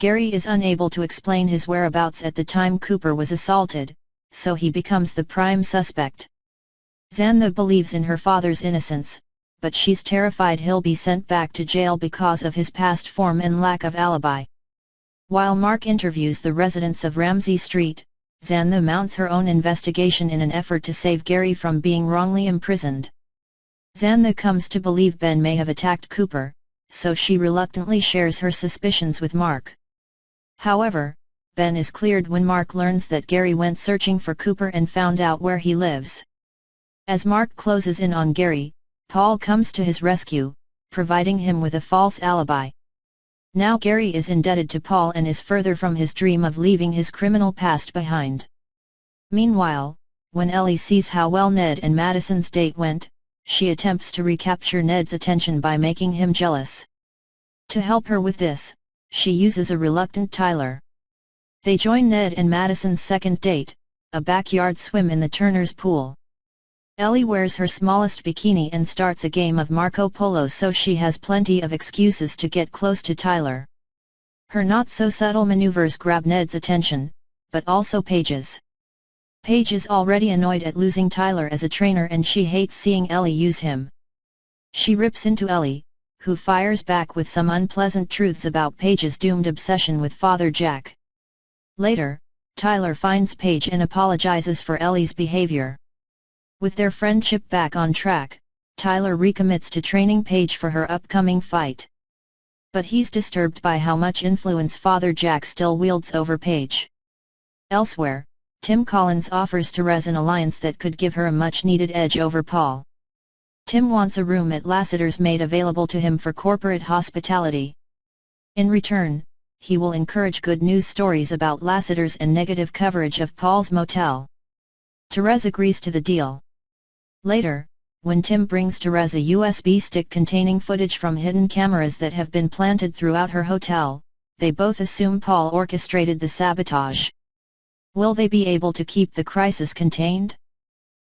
Gary is unable to explain his whereabouts at the time Cooper was assaulted, so he becomes the prime suspect. Xanthe believes in her father's innocence, but she's terrified he'll be sent back to jail because of his past form and lack of alibi. While Mark interviews the residents of Ramsey Street, Xanthe mounts her own investigation in an effort to save Gary from being wrongly imprisoned. Xanthe comes to believe Ben may have attacked Cooper, so she reluctantly shares her suspicions with Mark. However, Ben is cleared when Mark learns that Gary went searching for Cooper and found out where he lives. As Mark closes in on Gary, Paul comes to his rescue, providing him with a false alibi. Now Gary is indebted to Paul and is further from his dream of leaving his criminal past behind. Meanwhile, when Ellie sees how well Ned and Madison's date went, she attempts to recapture Ned's attention by making him jealous. To help her with this, she uses a reluctant Tyler. They join Ned and Madison's second date, a backyard swim in the Turner's pool. Ellie wears her smallest bikini and starts a game of Marco Polo, so she has plenty of excuses to get close to Tyler. Her not-so-subtle maneuvers grab Ned's attention, but also Paige's. Paige is already annoyed at losing Tyler as a trainer and she hates seeing Ellie use him. She rips into Ellie, who fires back with some unpleasant truths about Paige's doomed obsession with Father Jack. Later, Tyler finds Paige and apologizes for Ellie's behavior. With their friendship back on track, Tyler recommits to training Paige for her upcoming fight. But he's disturbed by how much influence Father Jack still wields over Paige. Elsewhere, Tim Collins offers Therese an alliance that could give her a much-needed edge over Paul. Tim wants a room at Lassiter's made available to him for corporate hospitality. In return, he will encourage good news stories about Lassiter's and negative coverage of Paul's motel. Therese agrees to the deal. Later, when Tim brings Therese a USB stick containing footage from hidden cameras that have been planted throughout her hotel, they both assume Paul orchestrated the sabotage. Will they be able to keep the crisis contained?